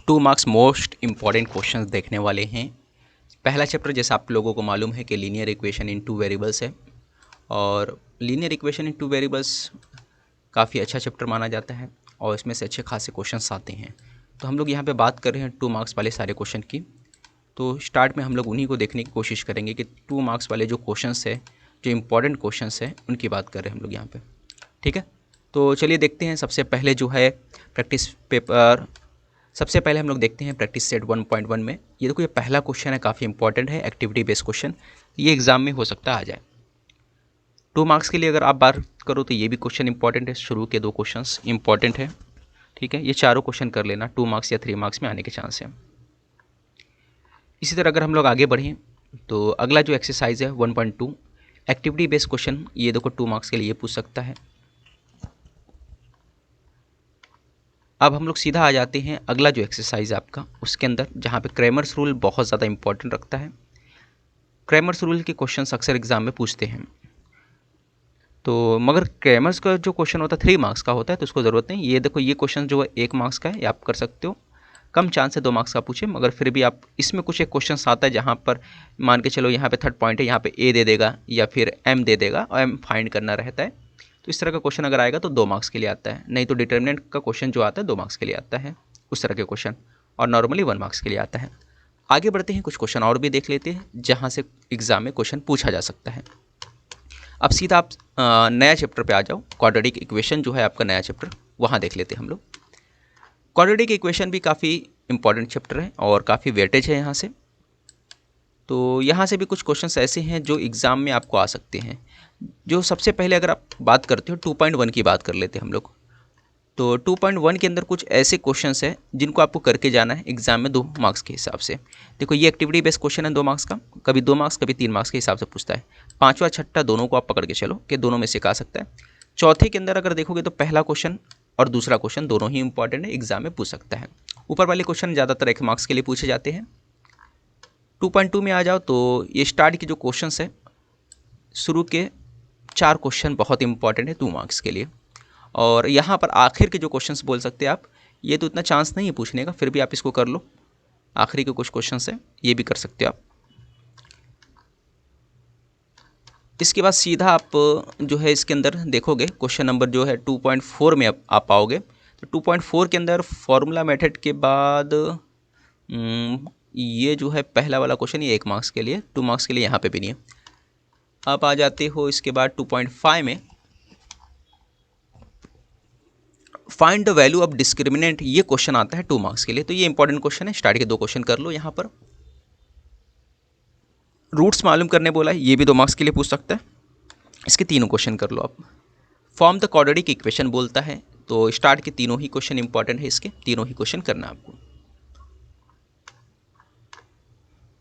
2 marks most important questions देखने वाले हैं। पहला चैप्टर जैसा आप लोगों को मालूम है कि लीनियर इक्वेशन इन 2 वेरिएबल्स है और लीनियर इक्वेशन इन 2 वेरिएबल्स काफ़ी अच्छा चैप्टर माना जाता है और इसमें से अच्छे खासे क्वेश्चंस आते हैं। तो हम लोग यहाँ पे बात कर रहे हैं 2 मार्क्स वाले सारे क्वेश्चन की। तो स्टार्ट में हम लोग उन्हीं को देखने की कोशिश करेंगे कि 2 मार्क्स वाले जो क्वेश्चंस है, जो इम्पॉर्टेंट क्वेश्चंस है, उनकी बात कर रहे हैं हम लोग यहाँ पे। ठीक है, तो चलिए देखते हैं। सबसे पहले जो है प्रैक्टिस पेपर, सबसे पहले हम लोग देखते हैं प्रैक्टिस सेट 1.1 में। ये देखो, ये पहला क्वेश्चन है, काफ़ी इंपॉर्टेंट है, एक्टिविटी बेस्ड क्वेश्चन। ये एग्जाम में हो सकता है आ जाए। 2 मार्क्स के लिए अगर आप बात करो तो ये भी क्वेश्चन इंपॉर्टेंट है। शुरू के 2 क्वेश्चंस इंपॉर्टेंट है। ठीक है, ये चारों क्वेश्चन कर लेना, 2 मार्क्स या 3 मार्क्स में आने के चांस है। इसी तरह अगर हम लोग आगे बढ़ें तो अगला जो एक्सरसाइज है 1.2 एक्टिविटी बेस्ड क्वेश्चन, ये देखो 2 मार्क्स के लिए पूछ सकता है। अब हम लोग सीधा आ जाते हैं अगला जो एक्सरसाइज है आपका, उसके अंदर जहाँ पे क्रैमर्स रूल बहुत ज़्यादा इंपॉर्टेंट रखता है। क्रैमर्स रूल के क्वेश्चंस अक्सर एग्जाम में पूछते हैं, तो मगर क्रैमर्स का जो क्वेश्चन होता है 3 मार्क्स का होता है, तो उसको ज़रूरत नहीं। ये देखो, ये क्वेश्चन जो है 1 मार्क्स का है, ये आप कर सकते हो। कम चांस है 2 मार्क्स का पूछे, मगर फिर भी आप इसमें कुछ एक क्वेश्चन आता है जहाँ पर मान के चलो यहाँ पे थर्ड पॉइंट है, यहाँ पे ए दे देगा या फिर एम दे देगा और एम फाइंड करना रहता है। तो इस तरह का क्वेश्चन अगर आएगा तो 2 मार्क्स के लिए आता है, नहीं तो डिटर्मिनेंट का क्वेश्चन जो आता है 2 मार्क्स के लिए आता है, उस तरह के क्वेश्चन, और नॉर्मली 1 मार्क्स के लिए आता है। आगे बढ़ते हैं, कुछ क्वेश्चन और भी देख लेते हैं जहाँ से एग्जाम में क्वेश्चन पूछा जा सकता है। अब सीधा आप नया चैप्टर पे आ जाओ। क्वाड्रेटिक इक्वेशन जो है आपका नया चैप्टर, वहाँ देख लेते हैं हम लोग। क्वाड्रेटिक इक्वेशन भी काफ़ी इंपॉर्टेंट चैप्टर है और काफ़ी वेटेज है यहाँ से। तो यहाँ से भी कुछ क्वेश्चंस ऐसे हैं जो एग्ज़ाम में आपको आ सकते हैं। जो सबसे पहले अगर आप बात करते हो 2.1 की बात कर लेते हैं हम लोग। तो 2.1 के अंदर कुछ ऐसे क्वेश्चंस हैं जिनको आपको करके जाना है एग्जाम में 2 मार्क्स के हिसाब से। देखो, ये एक्टिविटी बेस्ड क्वेश्चन है 2 मार्क्स का, कभी 2 मार्क्स कभी 3 मार्क्स के हिसाब से पूछता है। पाँचवा छठा दोनों को आप पकड़ के चलो कि दोनों में से आ सकता है। चौथे के अंदर अगर देखोगे तो पहला क्वेश्चन और दूसरा क्वेश्चन दोनों ही इंपॉर्टेंट है, एग्जाम में पूछ सकता है। ऊपर वाले क्वेश्चन ज़्यादातर 1 मार्क्स के लिए पूछे जाते हैं। 2.2 में आ जाओ तो ये स्टार्ट के जो क्वेश्चन है, शुरू के 4 क्वेश्चन बहुत इंपॉर्टेंट है 2 मार्क्स के लिए। और यहाँ पर आखिर के जो क्वेश्चंस बोल सकते हैं आप, ये तो इतना चांस नहीं है पूछने का, फिर भी आप इसको कर लो। आखिरी के कुछ क्वेश्चंस हैं, ये भी कर सकते हो आप। इसके बाद सीधा आप जो है इसके अंदर देखोगे क्वेश्चन नंबर जो है 2.4 में आप पाओगे। तो 2.4 के अंदर फॉर्मूला मेथड के बाद ये जो है पहला वाला क्वेश्चन, ये 1 मार्क्स के लिए, 2 मार्क्स के लिए यहाँ पे भी नहीं है। आप आ जाते हो इसके बाद 2.5 में, find the value of discriminant, ये क्वेश्चन आता है 2 मार्क्स के लिए। तो ये इंपॉर्टेंट क्वेश्चन है, स्टार्ट के 2 क्वेश्चन कर लो। यहाँ पर रूट्स मालूम करने बोला है, ये भी 2 मार्क्स के लिए पूछ सकता है, इसके तीनों क्वेश्चन कर लो आप। फॉर्म द क्वाड्रेटिक इक्वेशन बोलता है, तो स्टार्ट के तीनों ही क्वेश्चन इंपॉर्टेंट है, इसके तीनों ही क्वेश्चन करना आपको।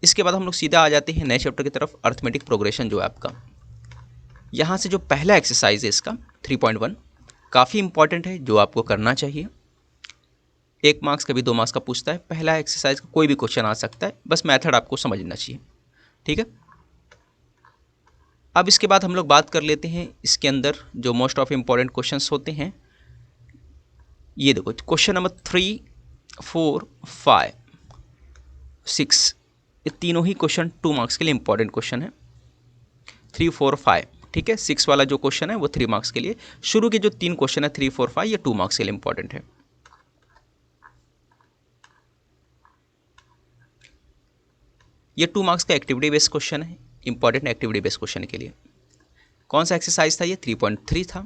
इसके बाद हम लोग सीधा आ जाते हैं नए चैप्टर की तरफ, अर्थमेटिक प्रोग्रेशन जो है आपका। यहाँ से जो पहला एक्सरसाइज है इसका 3.1 काफ़ी इंपॉर्टेंट है, जो आपको करना चाहिए। 1 मार्क्स कभी 2 मार्क्स का पूछता है। पहला एक्सरसाइज का कोई भी क्वेश्चन आ सकता है, बस मेथड आपको समझना चाहिए। ठीक है, अब इसके बाद हम लोग बात कर लेते हैं इसके अंदर जो मोस्ट ऑफ इम्पॉर्टेंट क्वेश्चंस होते हैं। ये देखो, क्वेश्चन नंबर 3, 4, 5, 6, ये तीनों ही क्वेश्चन 2 मार्क्स के लिए इंपॉर्टेंट क्वेश्चन है। 3, 4, 5, ठीक है। 6 वाला जो क्वेश्चन है वो 3 मार्क्स के लिए। शुरू के जो 3 क्वेश्चन है 3, 4, 5, ये 2 मार्क्स के लिए इंपॉर्टेंट है। ये 2 मार्क्स का एक्टिविटी बेस्ड क्वेश्चन है, इंपॉर्टेंट एक्टिविटी बेस्ड क्वेश्चन के लिए। कौन सा एक्सरसाइज था ये? 3.3 था।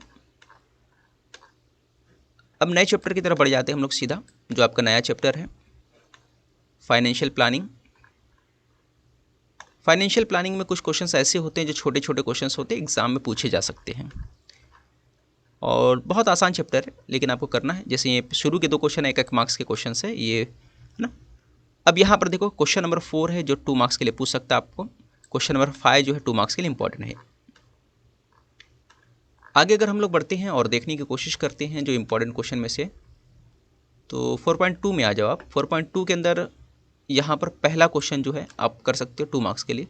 अब नए चैप्टर की तरफ बढ़ जाते हैं हम लोग सीधा, जो आपका नया चैप्टर है फाइनेंशियल प्लानिंग। फाइनेंशियल प्लानिंग में कुछ क्वेश्चंस ऐसे होते हैं जो छोटे छोटे क्वेश्चंस होते हैं, एग्जाम में पूछे जा सकते हैं और बहुत आसान चैप्टर है, लेकिन आपको करना है। जैसे ये शुरू के 2 क्वेश्चन है, 1 मार्क्स के क्वेश्चन है ये, है ना। अब यहाँ पर देखो, क्वेश्चन नंबर 4 है जो 2 मार्क्स के लिए पूछ सकता है आपको। क्वेश्चन नंबर 5 जो है 2 मार्क्स के लिए इंपॉर्टेंट है। आगे अगर हम लोग बढ़ते हैं और देखने की कोशिश करते हैं जो इंपॉर्टेंट क्वेश्चन में से, तो 4.2 में आ जाओ आप। 4.2 के अंदर यहाँ पर पहला क्वेश्चन जो है आप कर सकते हो 2 मार्क्स के लिए,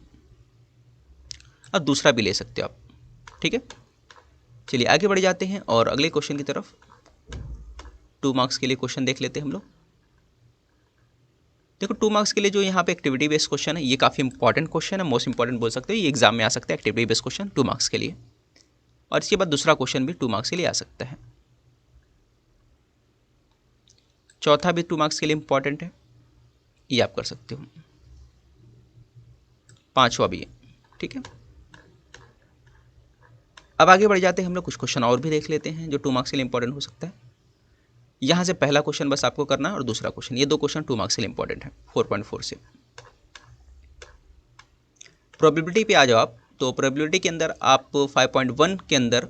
और दूसरा भी ले सकते हो आप। ठीक है, चलिए आगे बढ़ जाते हैं और अगले क्वेश्चन की तरफ। 2 मार्क्स के लिए क्वेश्चन देख लेते हैं हम लोग। देखो 2 मार्क्स के लिए जो यहाँ पे एक्टिविटी बेस्ड क्वेश्चन है ये काफ़ी इंपॉर्टेंट क्वेश्चन है, मोस्ट इंपॉर्टेंट बोल सकते हो, ये एग्जाम में आ सकता है एक्टिविटी बेस्ड क्वेश्चन 2 मार्क्स के लिए। और इसके बाद दूसरा क्वेश्चन भी 2 मार्क्स के लिए आ सकता है, चौथा भी 2 मार्क्स के लिए इंपॉर्टेंट है, ये आप कर सकते हो, पांचवा भी है। ठीक है, अब आगे बढ़ जाते हैं हम लोग, कुछ क्वेश्चन और भी देख लेते हैं जो 2 मार्क्स के लिए इंपॉर्टेंट हो सकता है। यहाँ से पहला क्वेश्चन बस आपको करना है और दूसरा क्वेश्चन, ये 2 क्वेश्चन 2 मार्क्स के लिए इंपॉर्टेंट है 4.4 से। प्रोबेबिलिटी पे आ जाओ आप, तो प्रोबेबिलिटी के अंदर आप 5.1 के अंदर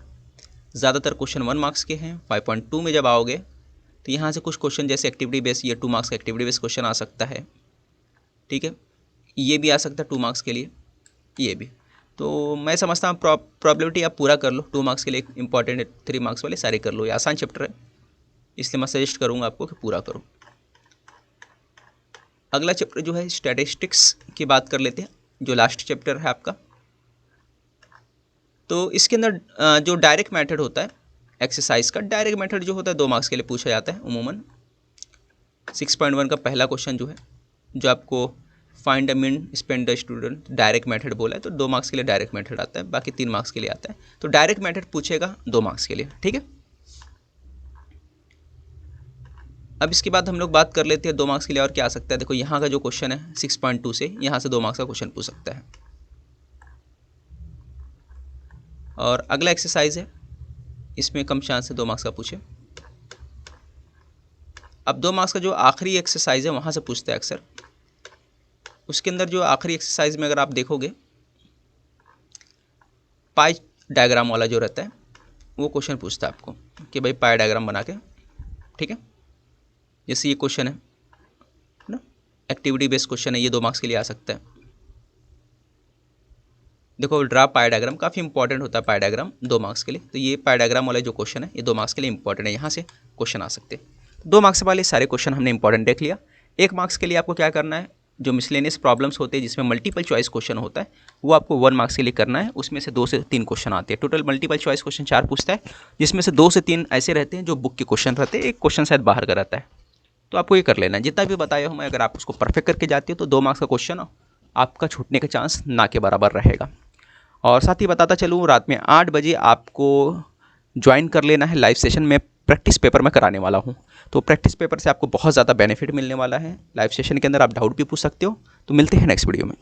ज़्यादातर क्वेश्चन 1 मार्क्स के हैं। 5.2 में जब आओगे तो यहाँ से कुछ क्वेश्चन जैसे एक्टिविटी बेस्ड, ये 2 मार्क्स का एक्टिविटी बेस्ड क्वेश्चन आ सकता है। ठीक है, ये भी आ सकता है 2 मार्क्स के लिए, ये भी। तो मैं समझता हूँ प्रोबेबिलिटी आप पूरा कर लो, 2 मार्क्स के लिए इंपॉर्टेंट है, 3 मार्क्स वाले सारे कर लो, ये आसान चैप्टर है, इसलिए मैं सजेस्ट करूँगा आपको कि पूरा करो। अगला चैप्टर जो है स्टैटिस्टिक्स की बात कर लेते हैं, जो लास्ट चैप्टर है आपका। तो इसके अंदर जो डायरेक्ट मेथड होता है एक्सरसाइज का, डायरेक्ट मेथड जो होता है 2 मार्क्स के लिए पूछा जाता है उमूमन। 6.1 का पहला क्वेश्चन जो है, जो आपको find the mean spend the student, direct method बोला है, तो 2 मार्क्स के लिए डायरेक्ट मेथड आता है, बाकी 3 मार्क्स के लिए आता है। तो डायरेक्ट मेथड पूछेगा 2 मार्क्स के लिए। ठीक है, अब इसके बाद हम लोग बात कर लेते हैं 2 मार्क्स के लिए और क्या आ सकता है। देखो यहाँ का जो क्वेश्चन है 6.2 से, यहाँ से 2 मार्क्स का क्वेश्चन पूछ सकता है। और अगला एक्सरसाइज है, इसमें कम चांस है 2 मार्क्स का पूछे। अब 2 मार्क्स का जो आखिरी एक्सरसाइज है वहाँ से पूछता है अक्सर। उसके अंदर जो आखिरी एक्सरसाइज में अगर आप देखोगे, पाई डायग्राम वाला जो रहता है वो क्वेश्चन पूछता है आपको कि भाई पाई डायग्राम बना के, ठीक है, जैसे ये क्वेश्चन है ना, एक्टिविटी बेस्ड क्वेश्चन है, ये 2 मार्क्स के लिए आ सकता है। देखो ड्रा पाई डायग्राम काफ़ी इंपॉर्टेंट होता है, पाई डायग्राम 2 मार्क्स के लिए। तो ये पाई डायग्राम वाला जो क्वेश्चन है ये 2 मार्क्स के लिए इंपॉर्टेंट है, यहाँ से क्वेश्चन आ सकते हैं। 2 मार्क्स वाले सारे क्वेश्चन हमने इंपॉर्टेंट देख लिया। 1 मार्क्स के लिए आपको क्या करना है, जो मिसलेनियस प्रॉब्लम्स होते हैं जिसमें मल्टीपल चॉइस क्वेश्चन होता है वो आपको 1 मार्क्स के लिए करना है। उसमें से 2 से 3 क्वेश्चन आते हैं। टोटल मल्टीपल चॉइस क्वेश्चन 4 पूछता है, जिसमें से 2 से 3 ऐसे रहते हैं जो बुक के क्वेश्चन रहते हैं, एक क्वेश्चन शायद बाहर का रहता है। तो आपको ये कर लेना है, जितना भी बताया हूँ मैं, अगर आप उसको परफेक्ट करके जाते हो तो 2 मार्क्स का क्वेश्चन आपका छूटने का चांस ना के बराबर रहेगा। और साथ ही बताता चलूँ, रात में 8 बजे आपको ज्वाइन कर लेना है लाइव सेशन में, प्रैक्टिस पेपर में कराने वाला हूँ। तो प्रैक्टिस पेपर से आपको बहुत ज़्यादा बेनिफिट मिलने वाला है। लाइव सेशन के अंदर आप डाउट भी पूछ सकते हो। तो मिलते हैं नेक्स्ट वीडियो में।